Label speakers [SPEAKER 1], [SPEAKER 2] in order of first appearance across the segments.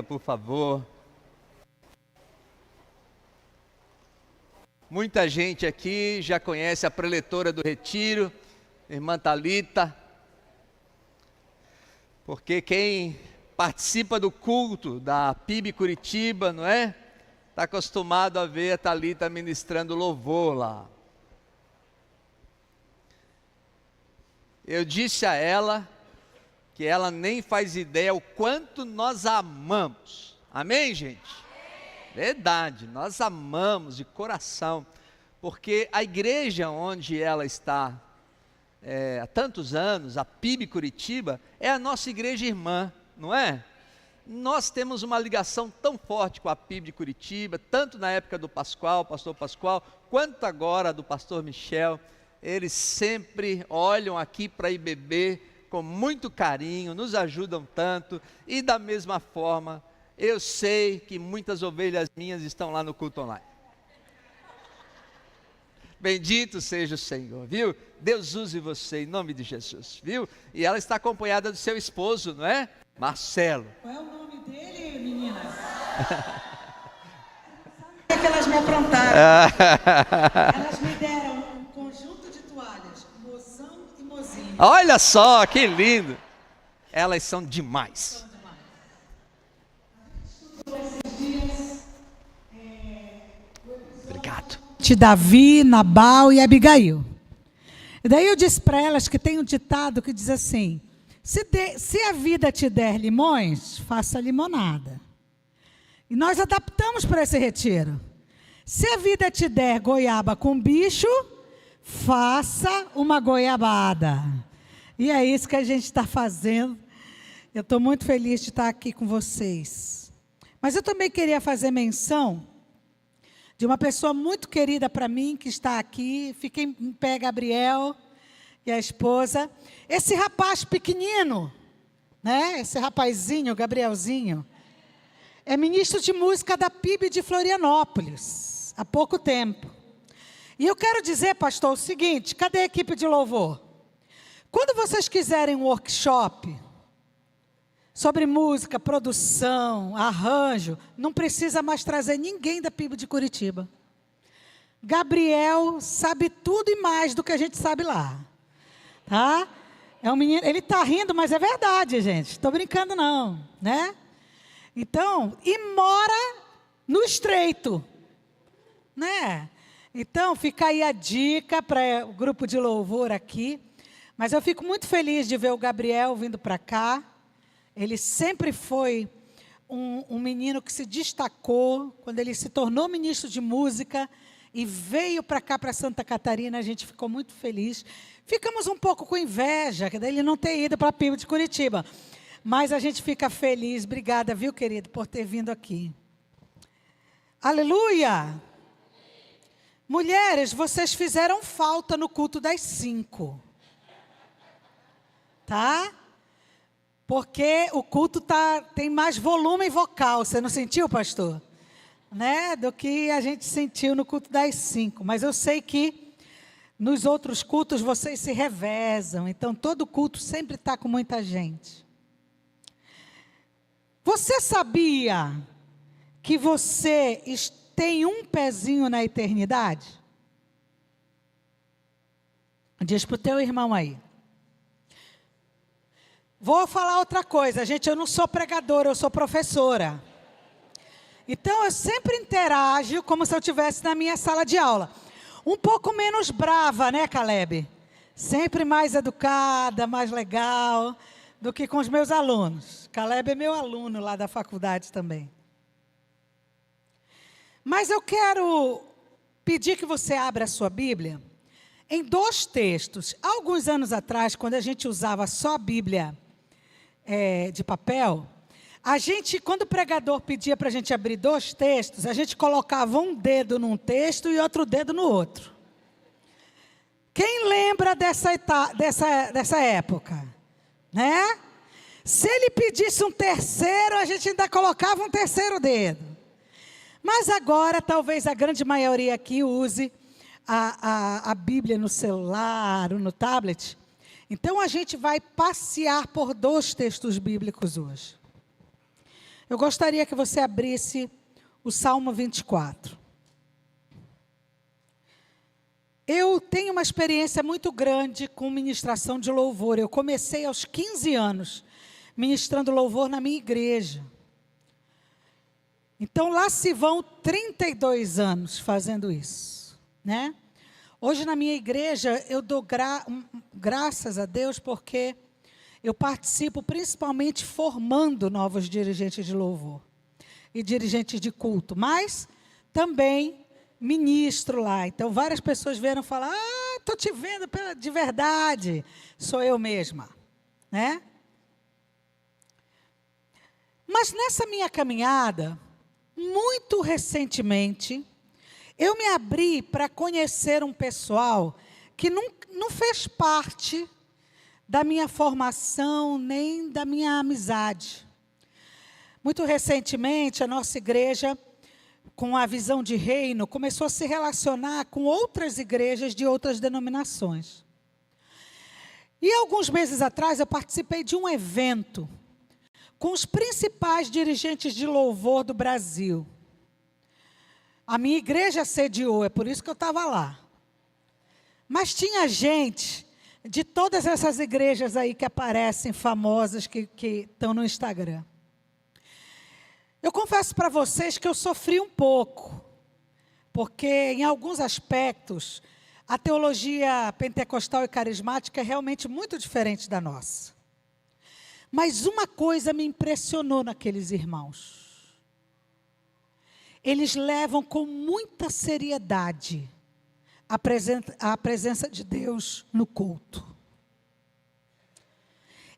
[SPEAKER 1] Por favor. Muita gente aqui já conhece a preletora do retiro, irmã Thalita, porque quem participa do culto da PIB Curitiba, não é? Está acostumado a ver a Thalita ministrando louvor lá. Eu disse a ela que ela nem faz ideia o quanto nós a amamos. Amém, gente? Verdade, nós amamos de coração, porque a igreja onde ela está há tantos anos, a PIB Curitiba, é a nossa igreja irmã, não é? Nós temos uma ligação tão forte com a PIB de Curitiba, tanto na época do Pascoal, pastor Pascoal, quanto agora do pastor Michel. Eles sempre olham aqui para a IBB com muito carinho, nos ajudam tanto, e da mesma forma, eu sei que muitas ovelhas minhas estão lá no culto online. Bendito seja o Senhor, viu? Deus use você em nome de Jesus, viu? E ela está acompanhada do seu esposo, não é? Marcelo.
[SPEAKER 2] Qual é o nome dele, meninas? O que elas me aprontaram? Elas me deram um conjunto de toalhas, mozão e mozinho.
[SPEAKER 1] Olha só, que lindo. Elas são demais. Obrigado.
[SPEAKER 2] De Davi, Nabal e Abigail. E daí eu disse para elas que tem um ditado que diz assim: se a vida te der limões, faça limonada. E nós adaptamos para esse retiro. Se a vida te der goiaba com bicho, faça uma goiabada. E é isso que a gente está fazendo. Eu estou muito feliz de estar aqui com vocês. Mas eu também queria fazer menção de uma pessoa muito querida para mim, que está aqui. Fiquem em pé, Gabriel e a esposa. Esse rapaz pequenino, né? Esse rapazinho, Gabrielzinho, é ministro de música da PIB de Florianópolis, há pouco tempo. E eu quero dizer, pastor, o seguinte: cadê a equipe de louvor? Quando vocês quiserem um workshop sobre música, produção, arranjo, não precisa mais trazer ninguém da PIB de Curitiba. Gabriel sabe tudo e mais do que a gente sabe lá. Tá? É um menino, ele está rindo, mas é verdade, gente. Estou brincando não, né? Então, e mora no Estreito, né? Então, fica aí a dica para o grupo de louvor aqui. Mas eu fico muito feliz de ver o Gabriel vindo para cá. Ele sempre foi um menino que se destacou. Quando ele se tornou ministro de música e veio para cá, para Santa Catarina, a gente ficou muito feliz. Ficamos um pouco com inveja dele não ter ido para a PIB de Curitiba. Mas a gente fica feliz. Obrigada, viu, querido, por ter vindo aqui. Aleluia! Mulheres, vocês fizeram falta no culto das 5. Tá? Porque o culto tem mais volume vocal. Você não sentiu, pastor? Né? Do que a gente sentiu no culto das 5. Mas eu sei que nos outros cultos vocês se revezam. Então, todo culto sempre está com muita gente. Você sabia que você tem um pezinho na eternidade? Diz para o teu irmão aí. Vou falar outra coisa, gente, eu não sou pregadora, eu sou professora. Então, eu sempre interajo como se eu estivesse na minha sala de aula. Um pouco menos brava, né, Caleb? Sempre mais educada, mais legal do que com os meus alunos. Caleb é meu aluno lá da faculdade também. Mas eu quero pedir que você abra a sua Bíblia em 2 textos. Há alguns anos atrás, quando a gente usava só a Bíblia de papel, quando o pregador pedia para a gente abrir 2 textos, a gente colocava um dedo num texto e outro dedo no outro. Quem lembra dessa época? Né? Se ele pedisse um terceiro, a gente ainda colocava um terceiro dedo. Mas agora, talvez a grande maioria aqui use a Bíblia no celular ou no tablet. Então, a gente vai passear por 2 textos bíblicos hoje. Eu gostaria que você abrisse o Salmo 24. Eu tenho uma experiência muito grande com ministração de louvor. Eu comecei aos 15 anos ministrando louvor na minha igreja. Então, lá se vão 32 anos fazendo isso, né? Hoje, na minha igreja, eu dou graças a Deus porque eu participo principalmente formando novos dirigentes de louvor e dirigentes de culto, mas também ministro lá. Então, várias pessoas vieram falar, estou te vendo de verdade, sou eu mesma, né? Mas nessa minha caminhada, muito recentemente, eu me abri para conhecer um pessoal que não fez parte da minha formação, nem da minha amizade. Muito recentemente, a nossa igreja, com a visão de reino, começou a se relacionar com outras igrejas de outras denominações. E alguns meses atrás, eu participei de um evento com os principais dirigentes de louvor do Brasil. A minha igreja sediou, é por isso que eu estava lá. Mas tinha gente de todas essas igrejas aí que aparecem, famosas, que estão no Instagram. Eu confesso para vocês que eu sofri um pouco, porque em alguns aspectos, a teologia pentecostal e carismática é realmente muito diferente da nossa. Mas uma coisa me impressionou naqueles irmãos. Eles levam com muita seriedade a presença de Deus no culto.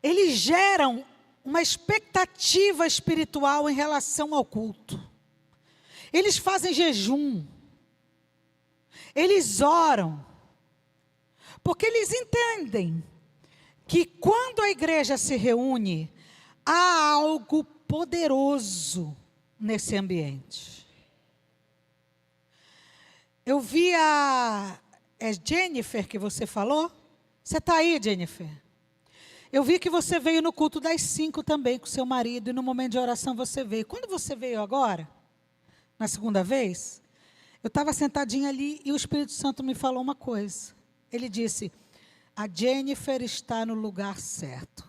[SPEAKER 2] Eles geram uma expectativa espiritual em relação ao culto. Eles fazem jejum. Eles oram. Porque eles entendem que quando a igreja se reúne, há algo poderoso nesse ambiente. Eu vi é Jennifer que você falou? Você está aí, Jennifer? Eu vi que você veio no culto das 5 também com seu marido, e no momento de oração você veio. Quando você veio agora, na segunda vez, eu estava sentadinha ali e o Espírito Santo me falou uma coisa. Ele disse, a Jennifer está no lugar certo.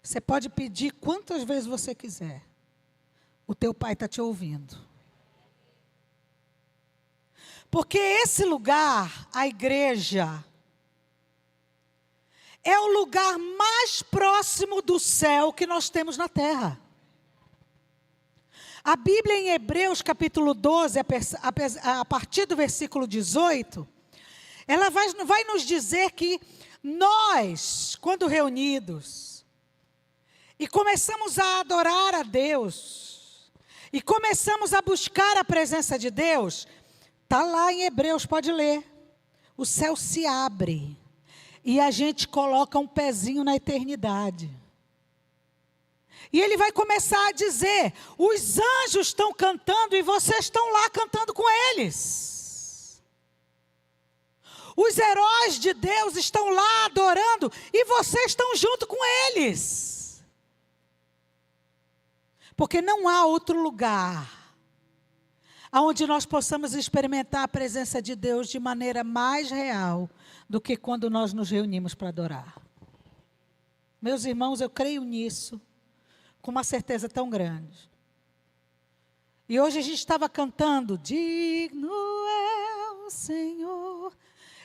[SPEAKER 2] Você pode pedir quantas vezes você quiser. O teu pai está te ouvindo. Porque esse lugar, a igreja, é o lugar mais próximo do céu que nós temos na terra. A Bíblia em Hebreus capítulo 12, a partir do versículo 18, ela vai nos dizer que nós, quando reunidos, e começamos a adorar a Deus, e começamos a buscar a presença de Deus, está lá em Hebreus, pode ler. O céu se abre e a gente coloca um pezinho na eternidade. E ele vai começar a dizer, os anjos estão cantando e vocês estão lá cantando com eles. Os heróis de Deus estão lá adorando e vocês estão junto com eles. Porque não há outro lugar onde nós possamos experimentar a presença de Deus de maneira mais real do que quando nós nos reunimos para adorar. Meus irmãos, eu creio nisso com uma certeza tão grande. E hoje a gente estava cantando, digno é o Senhor.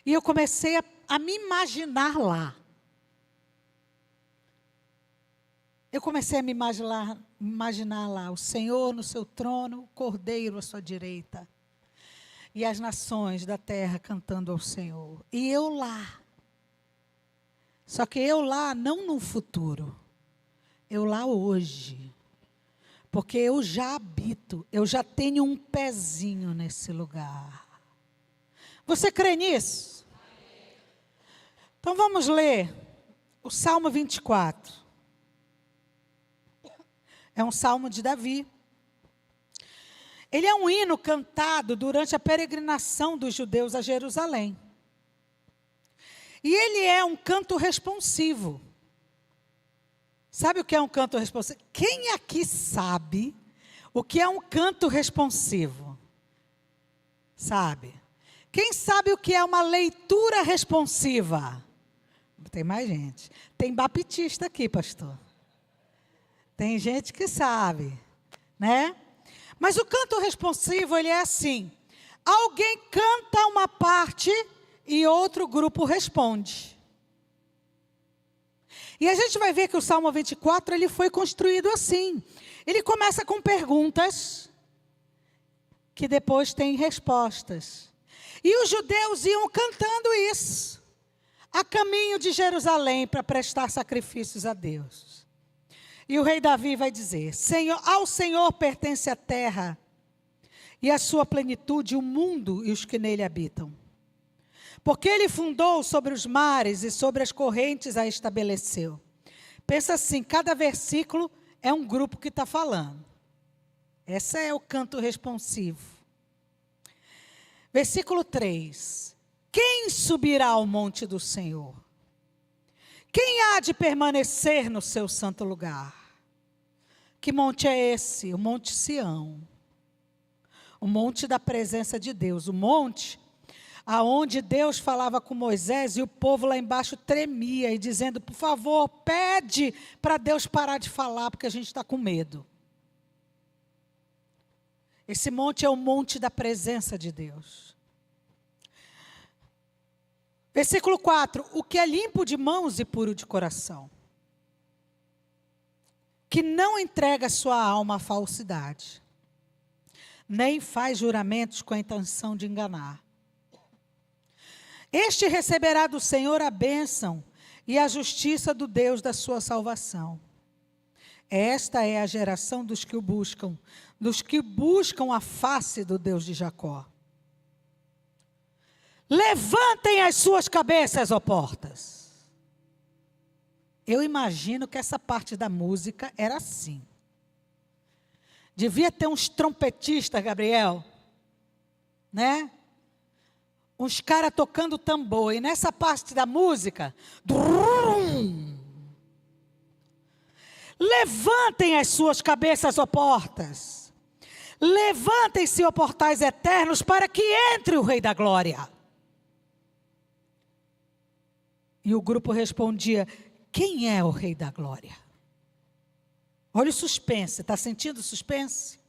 [SPEAKER 2] E eu comecei a me imaginar lá. Eu comecei a me imaginar lá, o Senhor no seu trono, o Cordeiro à sua direita. E as nações da terra cantando ao Senhor. E eu lá. Só que eu lá não no futuro. Eu lá hoje. Porque eu já habito, eu já tenho um pezinho nesse lugar. Você crê nisso? Então vamos ler o Salmo 24. É um salmo de Davi. Ele é um hino cantado durante a peregrinação dos judeus a Jerusalém. E ele é um canto responsivo. Sabe o que é um canto responsivo? Quem aqui sabe o que é um canto responsivo? Sabe? Quem sabe o que é uma leitura responsiva? Tem mais gente. Tem baptista aqui, pastor. Tem gente que sabe, né? Mas o canto responsivo, ele é assim. Alguém canta uma parte e outro grupo responde. E a gente vai ver que o Salmo 24, ele foi construído assim. Ele começa com perguntas, que depois tem respostas. E os judeus iam cantando isso, a caminho de Jerusalém, para prestar sacrifícios a Deus. E o rei Davi vai dizer: ao Senhor pertence a terra, e a sua plenitude, o mundo e os que nele habitam. Porque ele fundou sobre os mares e sobre as correntes a estabeleceu. Pensa assim, cada versículo é um grupo que está falando. Esse é o canto responsivo. Versículo 3. Quem subirá ao monte do Senhor? Quem há de permanecer no seu santo lugar? Que monte é esse? O Monte Sião. O monte da presença de Deus. O monte aonde Deus falava com Moisés e o povo lá embaixo tremia e dizendo: por favor, pede para Deus parar de falar, porque a gente está com medo. Esse monte é o monte da presença de Deus. Versículo 4. O que é limpo de mãos e puro de coração, que não entrega sua alma à falsidade, nem faz juramentos com a intenção de enganar. Este receberá do Senhor a bênção e a justiça do Deus da sua salvação. Esta é a geração dos que buscam a face do Deus de Jacó. Levantem as suas cabeças, ó portas. Eu imagino que essa parte da música era assim. Devia ter uns trompetistas, Gabriel, né? Uns caras tocando tambor. E nessa parte da música, levantem as suas cabeças, ó portas. Levantem-se, ó portais eternos, para que entre o Rei da Glória. E o grupo respondia: quem é o Rei da Glória? Olha o suspense, está sentindo o suspense?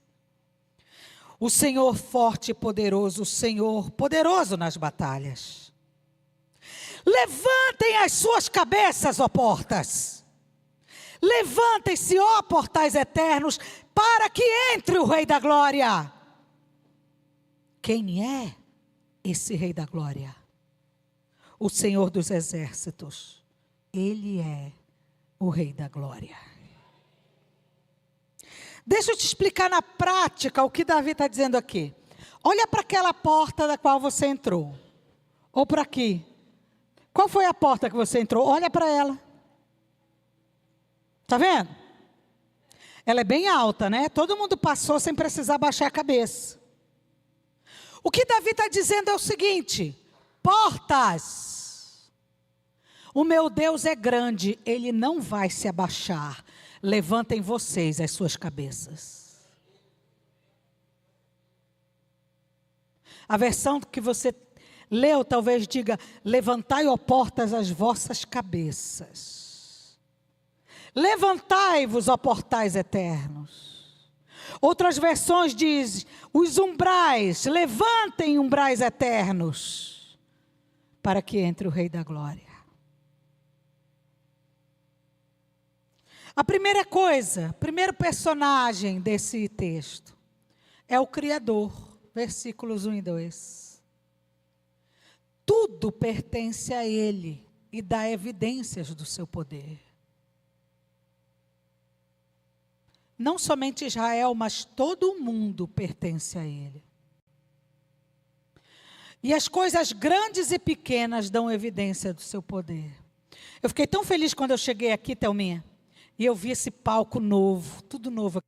[SPEAKER 2] O Senhor forte e poderoso, o Senhor poderoso nas batalhas. Levantem as suas cabeças, ó portas. Levantem-se, ó portais eternos, para que entre o Rei da Glória. Quem é esse Rei da Glória? O Senhor dos exércitos. Ele é o Rei da Glória. Deixa eu te explicar na prática o que Davi está dizendo aqui. Olha para aquela porta da qual você entrou. Ou para aqui. Qual foi a porta que você entrou? Olha para ela. Está vendo? Ela é bem alta, né? Todo mundo passou sem precisar baixar a cabeça. O que Davi está dizendo é o seguinte: portas. O meu Deus é grande, Ele não vai se abaixar. Levantem vocês as suas cabeças. A versão que você leu talvez diga: levantai, ó portas, as vossas cabeças. Levantai-vos, ó portais eternos. Outras versões dizem: os umbrais, levantem umbrais eternos, para que entre o Rei da Glória. A primeira coisa, primeiro personagem desse texto é o Criador, versículos 1 e 2. Tudo pertence a Ele e dá evidências do seu poder. Não somente Israel, mas todo o mundo pertence a Ele. E as coisas grandes e pequenas dão evidência do seu poder. Eu fiquei tão feliz quando eu cheguei aqui, Thelminha, e eu vi esse palco novo, tudo novo.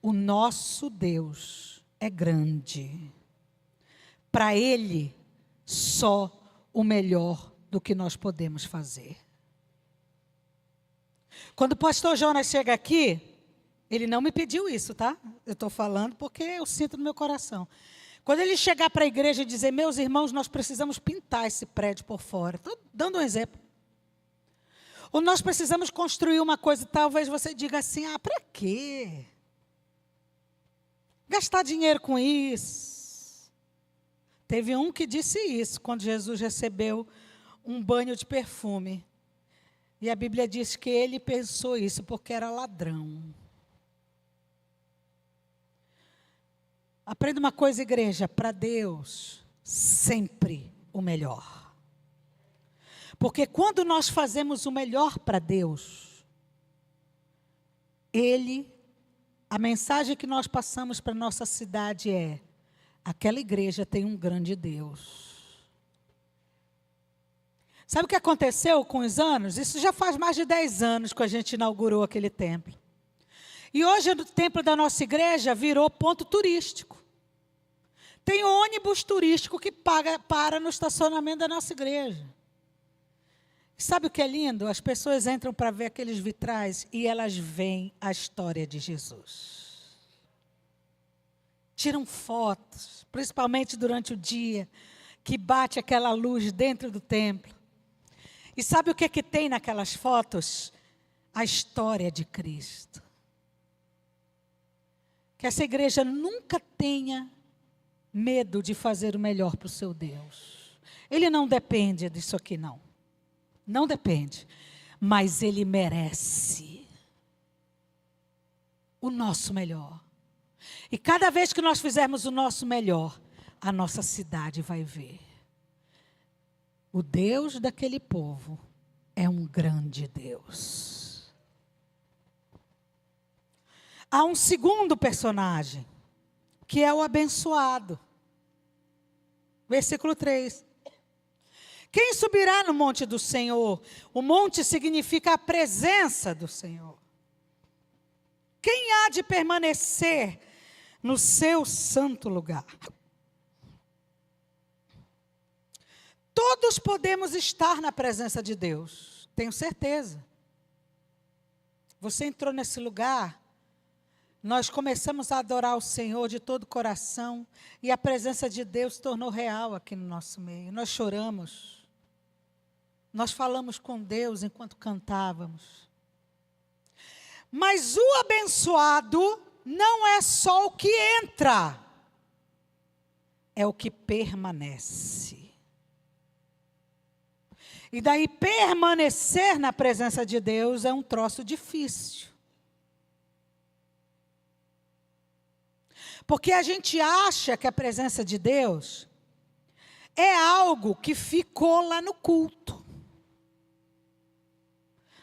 [SPEAKER 2] O nosso Deus é grande. Para Ele, só o melhor do que nós podemos fazer. Quando o pastor Jonas chega aqui, ele não me pediu isso, tá? Eu estou falando porque eu sinto no meu coração. Quando ele chegar para a igreja e dizer, meus irmãos, nós precisamos pintar esse prédio por fora. Estou dando um exemplo. Ou nós precisamos construir uma coisa, talvez você diga assim, para quê? Gastar dinheiro com isso. Teve um que disse isso, quando Jesus recebeu um banho de perfume. E a Bíblia diz que ele pensou isso porque era ladrão. Aprenda uma coisa, igreja, para Deus, sempre o melhor. Porque quando nós fazemos o melhor para Deus, a mensagem que nós passamos para a nossa cidade é, aquela igreja tem um grande Deus. Sabe o que aconteceu com os anos? Isso já faz mais de 10 anos que a gente inaugurou aquele templo. E hoje o templo da nossa igreja virou ponto turístico. Tem ônibus turístico que para no estacionamento da nossa igreja. Sabe o que é lindo? As pessoas entram para ver aqueles vitrais e elas veem a história de Jesus. Tiram fotos, principalmente durante o dia, que bate aquela luz dentro do templo. E sabe o que tem naquelas fotos? A história de Cristo. Que essa igreja nunca tenha medo de fazer o melhor para o seu Deus. Ele não depende disso aqui, não. Não depende. Mas Ele merece o nosso melhor. E cada vez que nós fizermos o nosso melhor, a nossa cidade vai ver. O Deus daquele povo é um grande Deus. Há um segundo personagem, que é o abençoado. Versículo 3. Quem subirá no monte do Senhor? O monte significa a presença do Senhor. Quem há de permanecer no seu santo lugar? Todos podemos estar na presença de Deus, tenho certeza. Você entrou nesse lugar, nós começamos a adorar o Senhor de todo o coração, e a presença de Deus se tornou real aqui no nosso meio. Nós choramos, nós falamos com Deus enquanto cantávamos. Mas o abençoado não é só o que entra, é o que permanece. E daí permanecer na presença de Deus é um troço difícil. Porque a gente acha que a presença de Deus é algo que ficou lá no culto.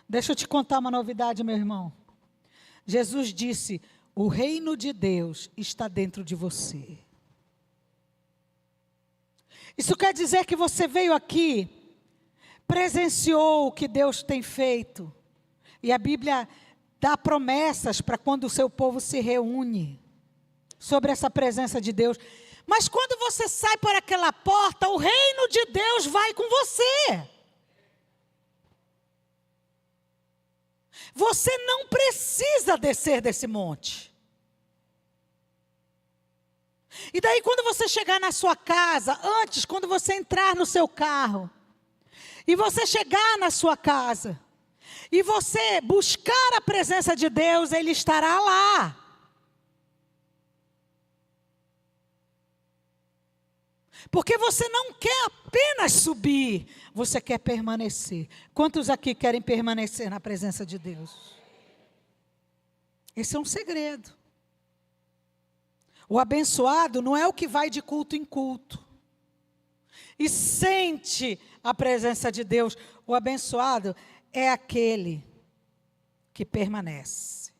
[SPEAKER 2] Deixa eu te contar uma novidade, meu irmão. Jesus disse, o reino de Deus está dentro de você. Isso quer dizer que você veio aqui, presenciou o que Deus tem feito. E a Bíblia dá promessas para quando o seu povo se reúne sobre essa presença de Deus. Mas quando você sai por aquela porta, o reino de Deus vai com você. Você não precisa descer desse monte. E daí quando você chegar na sua casa, antes, quando você entrar no seu carro, e você chegar na sua casa, e você buscar a presença de Deus, Ele estará lá. Porque você não quer apenas subir, você quer permanecer. Quantos aqui querem permanecer na presença de Deus? Esse é um segredo. O abençoado não é o que vai de culto em culto e sente a presença de Deus. O abençoado é aquele que permanece.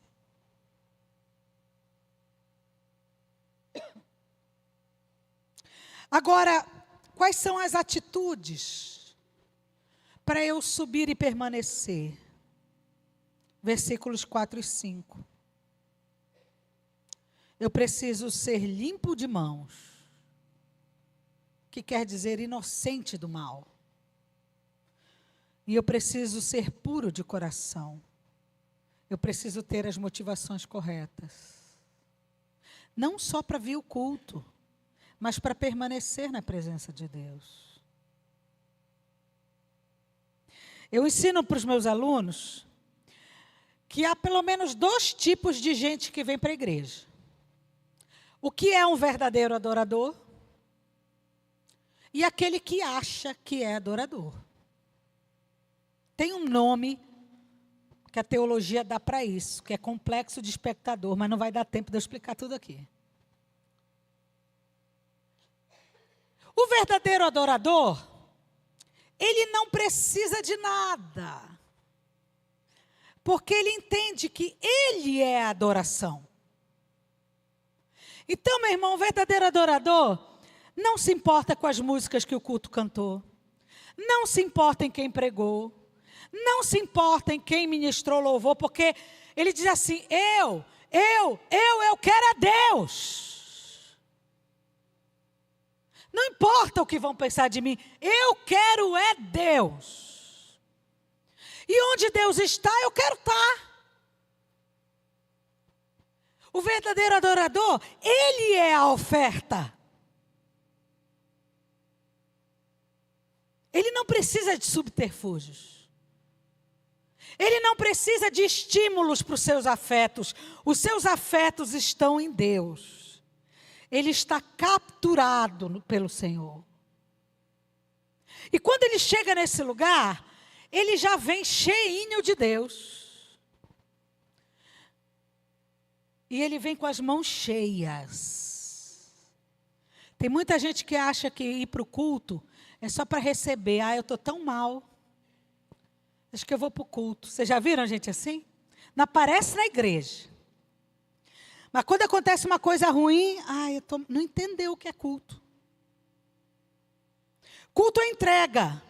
[SPEAKER 2] Agora, quais são as atitudes para eu subir e permanecer? Versículos 4 e 5. Eu preciso ser limpo de mãos, que quer dizer inocente do mal. E eu preciso ser puro de coração. Eu preciso ter as motivações corretas. Não só para vir o culto, mas para permanecer na presença de Deus. Eu ensino para os meus alunos que há pelo menos 2 tipos de gente que vem para a igreja. O que é um verdadeiro adorador e aquele que acha que é adorador. Tem um nome que a teologia dá para isso, que é complexo de espectador, mas não vai dar tempo de eu explicar tudo aqui. O verdadeiro adorador, ele não precisa de nada, porque ele entende que ele é a adoração. Então, meu irmão, o verdadeiro adorador não se importa com as músicas que o culto cantou, não se importa em quem pregou, não se importa em quem ministrou louvor, porque ele diz assim, eu quero a Deus. Não importa o que vão pensar de mim, eu quero é Deus. E onde Deus está, eu quero estar. O verdadeiro adorador, ele é a oferta. Ele não precisa de subterfúgios. Ele não precisa de estímulos para os seus afetos. Os seus afetos estão em Deus. Ele está capturado pelo Senhor. E quando ele chega nesse lugar, ele já vem cheinho de Deus. E ele vem com as mãos cheias. Tem muita gente que acha que ir para o culto é só para receber. Eu estou tão mal. Acho que eu vou para o culto. Vocês já viram gente assim? Não aparece na igreja. Mas quando acontece uma coisa ruim, não entendeu o que é culto. Culto é entrega.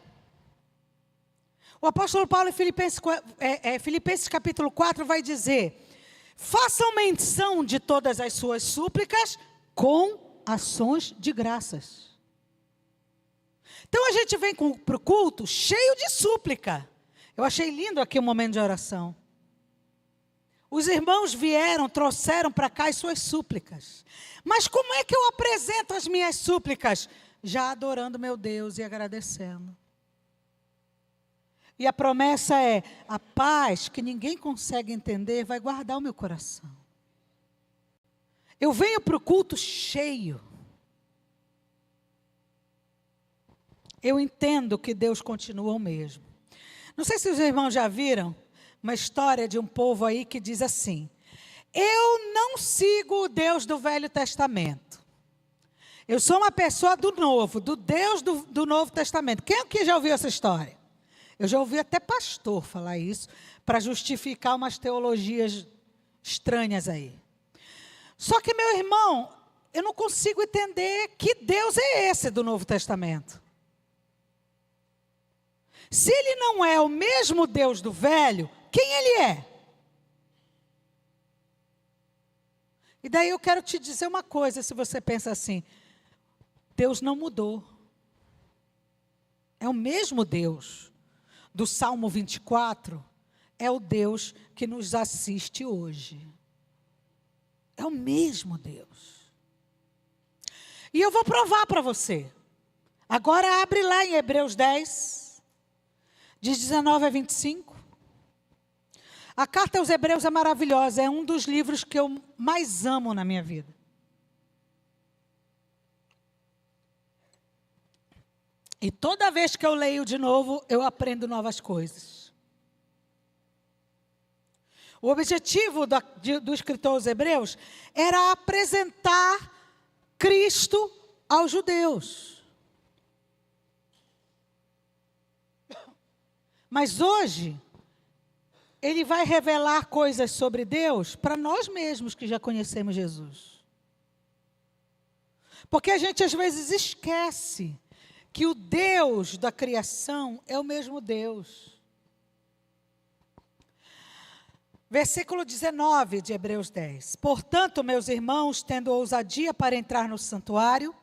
[SPEAKER 2] O apóstolo Paulo em Filipenses capítulo 4 vai dizer, façam menção de todas as suas súplicas com ações de graças. Então a gente vem para o culto cheio de súplica. Eu achei lindo aqui o momento de oração. Os irmãos trouxeram para cá as suas súplicas. Mas como é que eu apresento as minhas súplicas? Já adorando meu Deus e agradecendo. E a promessa é, a paz que ninguém consegue entender vai guardar o meu coração. Eu venho para o culto cheio. Eu entendo que Deus continua o mesmo. Não sei se os irmãos já viram uma história de um povo aí que diz assim, eu não sigo o Deus do Velho Testamento. Eu sou uma pessoa do Novo, do Deus do Novo Testamento. Quem aqui já ouviu essa história? Eu já ouvi até pastor falar isso, para justificar umas teologias estranhas aí. Só que, meu irmão, eu não consigo entender que Deus é esse do Novo Testamento. Se ele não é o mesmo Deus do velho, quem ele é? E daí eu quero te dizer uma coisa, se você pensa assim, Deus não mudou. É o mesmo Deus do Salmo 24, é o Deus que nos assiste hoje. É o mesmo Deus. E eu vou provar para você. Agora abre lá em Hebreus 10, de 19 a 25. A carta aos Hebreus é maravilhosa, é um dos livros que eu mais amo na minha vida. E toda vez que eu leio de novo, eu aprendo novas coisas. O objetivo do escritor aos Hebreus era apresentar Cristo aos judeus. Mas hoje, ele vai revelar coisas sobre Deus para nós mesmos que já conhecemos Jesus. Porque a gente às vezes esquece que o Deus da criação é o mesmo Deus. Versículo 19 de Hebreus 10. Portanto, meus irmãos, tendo ousadia para entrar no santuário,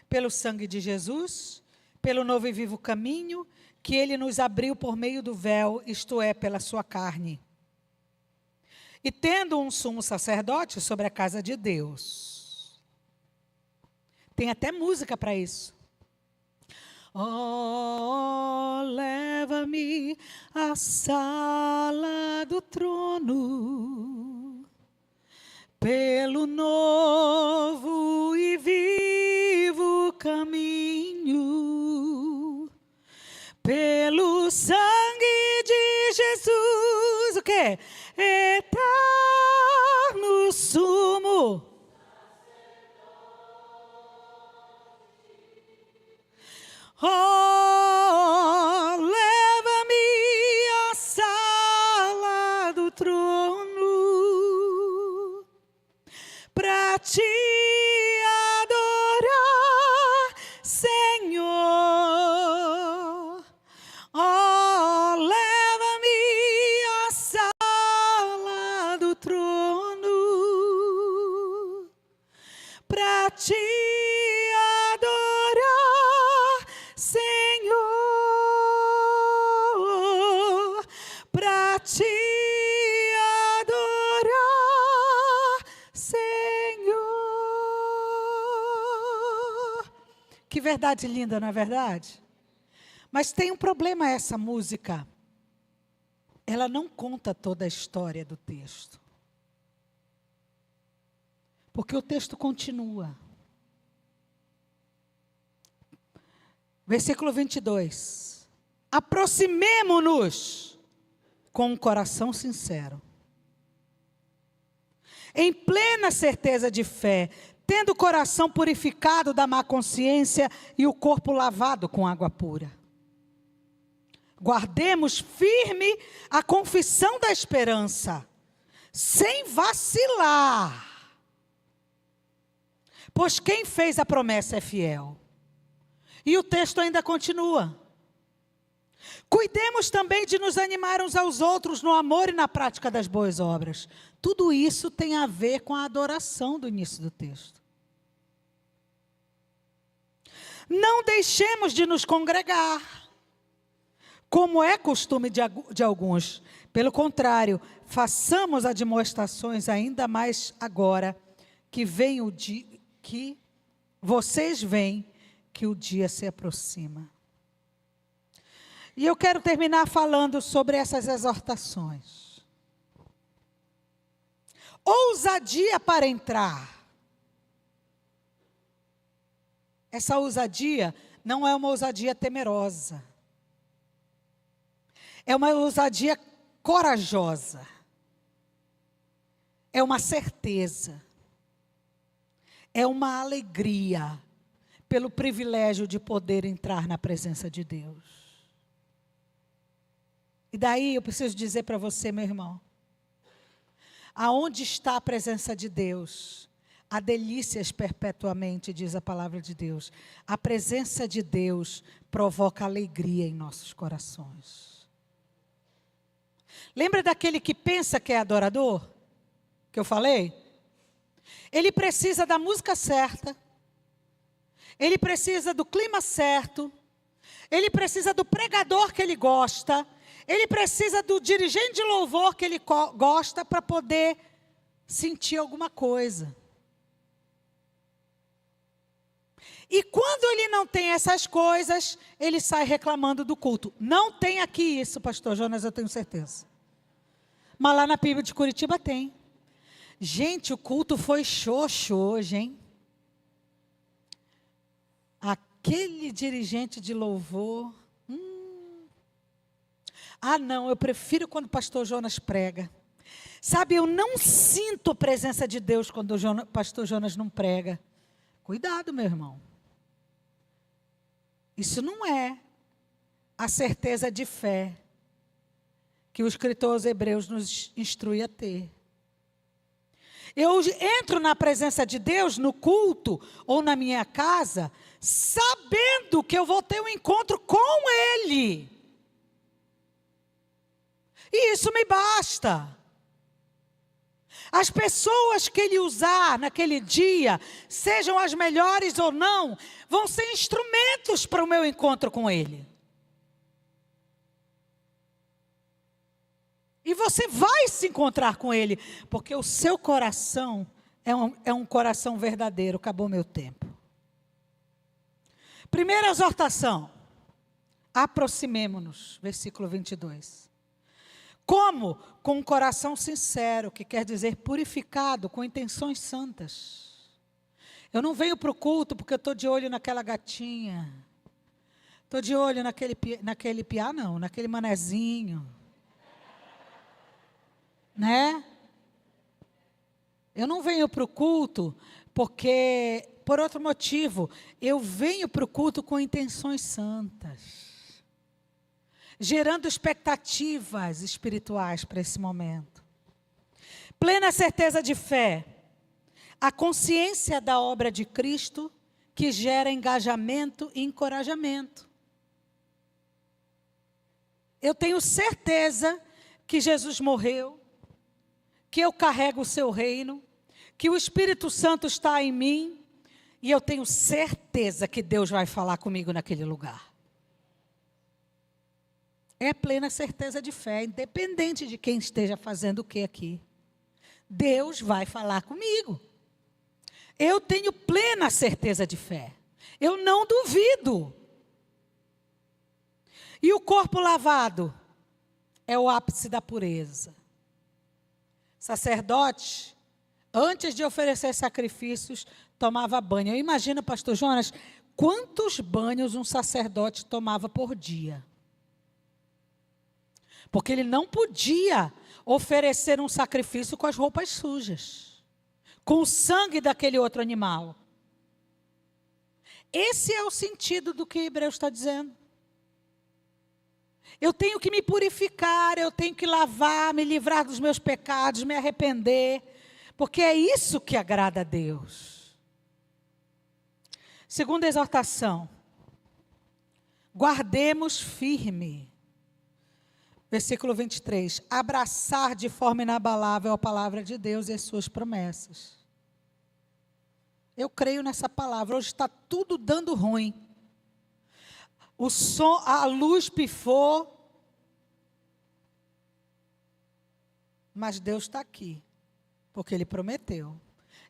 [SPEAKER 2] pelo sangue de Jesus, pelo novo e vivo caminho, que ele nos abriu por meio do véu, isto é, pela sua carne. E tendo um sumo sacerdote sobre a casa de Deus. Tem até música para isso. Oh, leva-me à sala do trono, pelo novo e vivo caminho, pelo sangue de Jesus, o quê? Eterno sumo. Oh, leva-me à sala do trono, para te adorar, Senhor. Oh, leva-me à sala do trono, para te Que verdade linda, não é verdade? Mas tem um problema essa música. Ela não conta toda a história do texto. Porque o texto continua. Versículo 22. Aproximemo-nos com um coração sincero, em plena certeza de fé, tendo o coração purificado da má consciência e o corpo lavado com água pura. Guardemos firme a confissão da esperança, sem vacilar. Pois quem fez a promessa é fiel. E o texto ainda continua. Cuidemos também de nos animar uns aos outros no amor e na prática das boas obras. Tudo isso tem a ver com a adoração do início do texto. Não deixemos de nos congregar, como é costume de alguns. Pelo contrário, façamos admoestações ainda mais agora que vem o dia, que vocês veem que o dia se aproxima. E eu quero terminar falando sobre essas exortações. Ousadia para entrar. Essa ousadia não é uma ousadia temerosa. É uma ousadia corajosa. É uma certeza. É uma alegria pelo privilégio de poder entrar na presença de Deus. E daí eu preciso dizer para você, meu irmão, aonde está a presença de Deus? Há delícias perpetuamente, diz a palavra de Deus. A presença de Deus provoca alegria em nossos corações. Lembra daquele que pensa que é adorador? Que eu falei? Ele precisa da música certa. Ele precisa do clima certo. Ele precisa do pregador que ele gosta. Ele precisa do dirigente de louvor que ele gosta para poder sentir alguma coisa. E quando ele não tem essas coisas, ele sai reclamando do culto. Não tem aqui isso, pastor Jonas, eu tenho certeza. Mas lá na PIB de Curitiba tem. Gente, o culto foi xoxo hoje, hein? Aquele dirigente de louvor. Ah, não, eu prefiro quando o pastor Jonas prega. Sabe, eu não sinto a presença de Deus quando o pastor Jonas não prega. Cuidado, meu irmão. Isso não é a certeza de fé que o escritor aos Hebreus nos instrui a ter. Eu entro na presença de Deus, no culto ou na minha casa, sabendo que eu vou ter um encontro com Ele. E isso me basta. As pessoas que Ele usar naquele dia, sejam as melhores ou não, vão ser instrumentos para o meu encontro com Ele. E você vai se encontrar com Ele, porque o seu coração é um coração verdadeiro. Acabou meu tempo. Primeira exortação. Aproximemo-nos, versículo 22. Como? Com um coração sincero, que quer dizer purificado, com intenções santas. Eu não venho para o culto porque eu estou de olho naquela gatinha. Estou de olho naquele piá, não, naquele manezinho. Né? Eu não venho para o culto porque, por outro motivo, eu venho para o culto com intenções santas. Gerando expectativas espirituais para esse momento. Plena certeza de fé. A consciência da obra de Cristo que gera engajamento e encorajamento. Eu tenho certeza que Jesus morreu, que eu carrego o seu reino, que o Espírito Santo está em mim, e eu tenho certeza que Deus vai falar comigo naquele lugar. É plena certeza de fé, independente de quem esteja fazendo o que aqui. Deus vai falar comigo. Eu tenho plena certeza de fé. Eu não duvido. E o corpo lavado é o ápice da pureza. Sacerdote, antes de oferecer sacrifícios, tomava banho. Eu imagino, pastor Jonas, quantos banhos um sacerdote tomava por dia. Porque ele não podia oferecer um sacrifício com as roupas sujas, com o sangue daquele outro animal. Esse é o sentido do que Hebreus está dizendo. Eu tenho que me purificar, eu tenho que lavar, me livrar dos meus pecados, me arrepender, porque é isso que agrada a Deus. Segunda exortação, guardemos firme. Versículo 23, abraçar de forma inabalável a palavra de Deus e as suas promessas. Eu creio nessa palavra. Hoje está tudo dando ruim. A luz pifou. Mas Deus está aqui, porque Ele prometeu.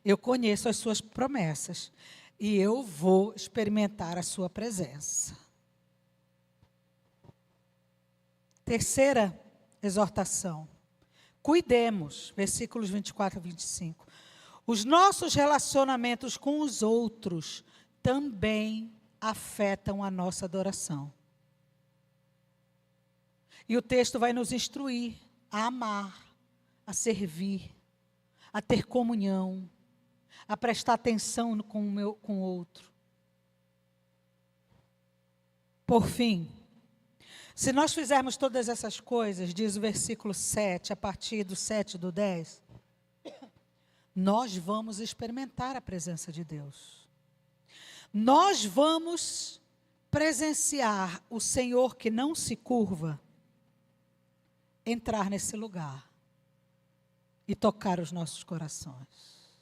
[SPEAKER 2] Eu conheço as suas promessas e eu vou experimentar a sua presença. Terceira exortação. Cuidemos, versículos 24 a 25. Os nossos relacionamentos com os outros também afetam a nossa adoração. E o texto vai nos instruir a amar, a servir, a ter comunhão, a prestar atenção com o outro. Por fim, se nós fizermos todas essas coisas, diz o versículo 7, a partir do 7 do 10, nós vamos experimentar a presença de Deus. Nós vamos presenciar o Senhor que não se curva, entrar nesse lugar e tocar os nossos corações.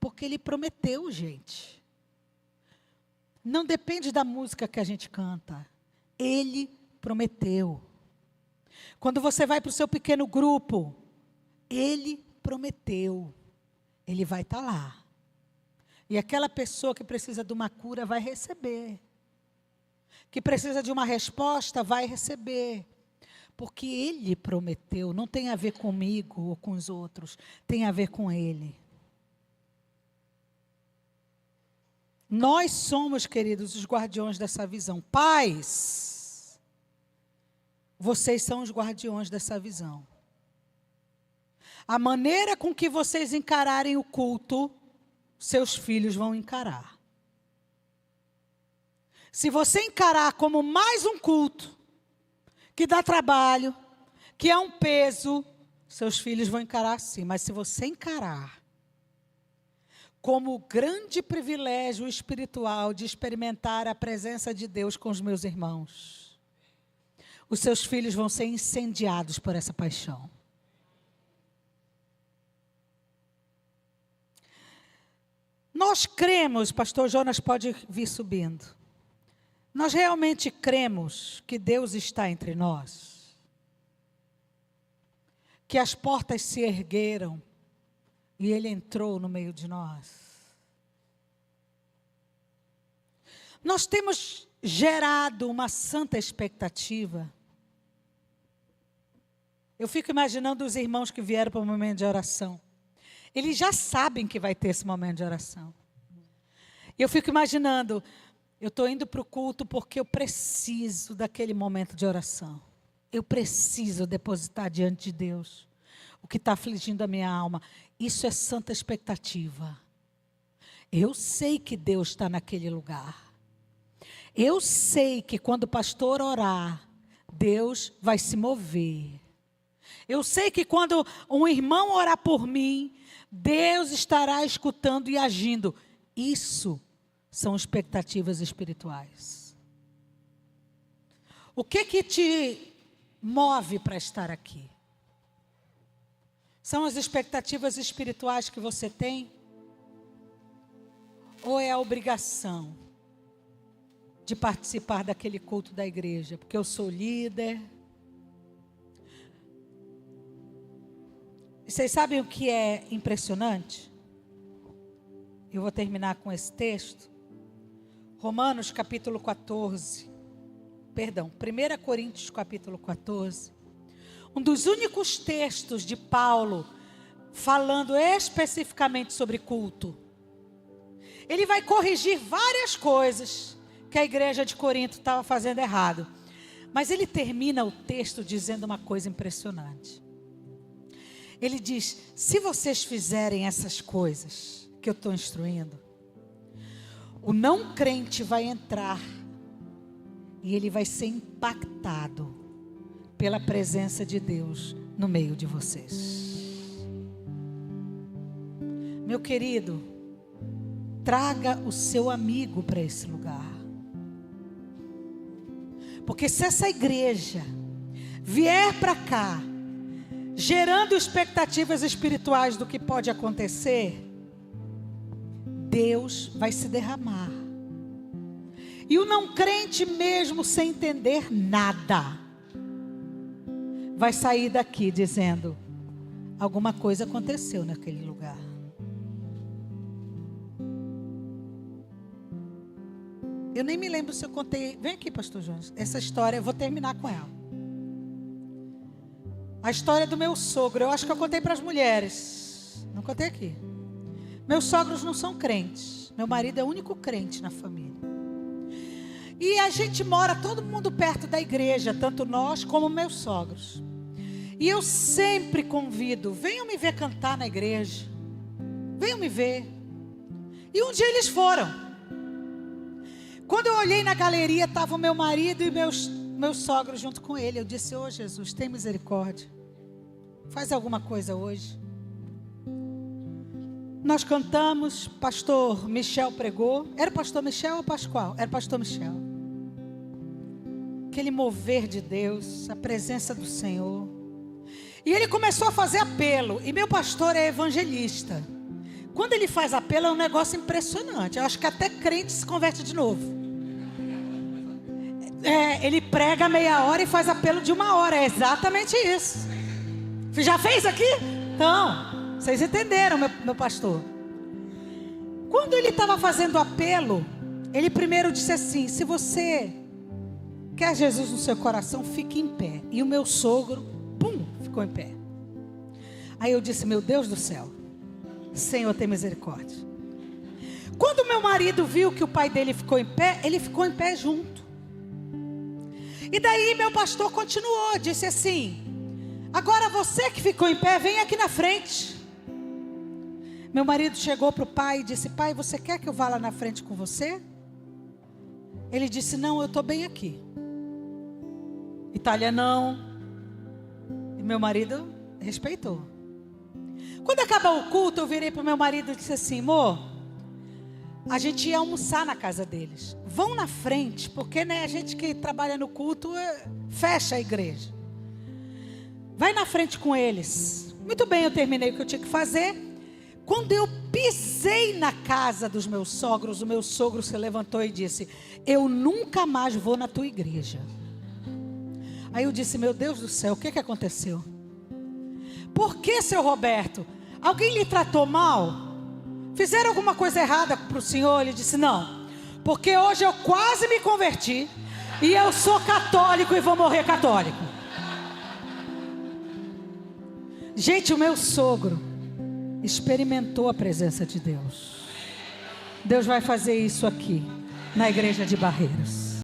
[SPEAKER 2] Porque Ele prometeu, gente. Não depende da música que a gente canta. Ele prometeu. Quando você vai para o seu pequeno grupo, Ele prometeu. Ele vai estar lá. E aquela pessoa que precisa de uma cura vai receber. Que precisa de uma resposta vai receber. Porque Ele prometeu. Não tem a ver comigo ou com os outros. Tem a ver com Ele. Nós somos, queridos, os guardiões dessa visão. Pais, vocês são os guardiões dessa visão. A maneira com que vocês encararem o culto, seus filhos vão encarar. Se você encarar como mais um culto, que dá trabalho, que é um peso, seus filhos vão encarar assim. Mas se você encarar como o grande privilégio espiritual de experimentar a presença de Deus com os meus irmãos, os seus filhos vão ser incendiados por essa paixão. Nós cremos, pastor Jonas pode vir subindo. Nós realmente cremos que Deus está entre nós. Que as portas se ergueram e Ele entrou no meio de nós. Nós temos gerado uma santa expectativa. Eu fico imaginando os irmãos que vieram para o momento de oração. Eles já sabem que vai ter esse momento de oração. Eu fico imaginando, eu estou indo para o culto porque eu preciso daquele momento de oração. Eu preciso depositar diante de Deus o que está afligindo a minha alma. Isso é santa expectativa. Eu sei que Deus está naquele lugar. Eu sei que quando o pastor orar, Deus vai se mover. Eu sei que quando um irmão orar por mim, Deus estará escutando e agindo. Isso são expectativas espirituais. O que te move para estar aqui? São as expectativas espirituais que você tem? Ou é a obrigação de participar daquele culto da igreja? Porque eu sou líder. Vocês sabem o que é impressionante? Eu vou terminar com esse texto. Romanos capítulo 14. Perdão, 1 Coríntios capítulo 14. Um dos únicos textos de Paulo falando especificamente sobre culto. Ele vai corrigir várias coisas que a igreja de Corinto estava fazendo errado. Mas ele termina o texto dizendo uma coisa impressionante. Ele diz: se vocês fizerem essas coisas que eu estou instruindo, o não crente vai entrar e ele vai ser impactado pela presença de Deus no meio de vocês. Meu querido, traga o seu amigo para esse lugar. Porque se essa igreja vier para cá, gerando expectativas espirituais do que pode acontecer, Deus vai se derramar. E o não crente, mesmo sem entender nada, vai sair daqui dizendo: alguma coisa aconteceu naquele lugar. Eu nem me lembro se eu contei. Vem aqui, pastor Jonas. Essa história, eu vou terminar com ela. A história do meu sogro. Eu acho que eu contei para as mulheres. Não contei aqui. Meus sogros não são crentes. Meu marido é o único crente na família. E a gente mora todo mundo perto da igreja. Tanto nós como meus sogros. E eu sempre convido: venham me ver cantar na igreja. Venham me ver. E um dia eles foram. Quando eu olhei na galeria, estava o meu marido e meus sogros junto com ele. Eu disse: ô Jesus, tem misericórdia. Faz alguma coisa hoje. Nós cantamos, pastor Michel pregou. Era o pastor Michel ou Pascoal? Era o pastor Michel. Aquele mover de Deus, a presença do Senhor. E ele começou a fazer apelo. E meu pastor é evangelista. Quando ele faz apelo é um negócio impressionante. Eu acho que até crente se converte de novo. Ele prega meia hora e faz apelo de 1 hora. É exatamente isso. Já fez aqui? Então, vocês entenderam, meu pastor. Quando ele estava fazendo apelo, ele primeiro disse assim: se você quer Jesus no seu coração, fique em pé. E o meu sogro, ficou em pé. Aí eu disse: meu Deus do céu, Senhor, tem misericórdia. Quando meu marido viu que o pai dele ficou em pé, ele ficou em pé junto. E daí meu pastor continuou, disse assim: agora você que ficou em pé, vem aqui na frente. Meu marido chegou para o pai e disse: pai, você quer que eu vá lá na frente com você? Ele disse: não, eu estou bem aqui. Italianão. E meu marido respeitou. Quando acabou o culto, eu virei para o meu marido e disse assim: amor, a gente ia almoçar na casa deles. Vão na frente, porque a gente que trabalha no culto fecha a igreja. Vai na frente com eles. Muito bem, eu terminei o que eu tinha que fazer. Quando eu pisei na casa dos meus sogros, o meu sogro se levantou e disse: eu nunca mais vou na tua igreja. Aí eu disse: meu Deus do céu, o que aconteceu? Por que, seu Roberto? Alguém lhe tratou mal? Fizeram alguma coisa errada para o senhor? Ele disse: não, porque hoje eu quase me converti e eu sou católico e vou morrer católico. Gente, o meu sogro experimentou a presença de Deus. Deus vai fazer isso aqui, na igreja de Barreiros.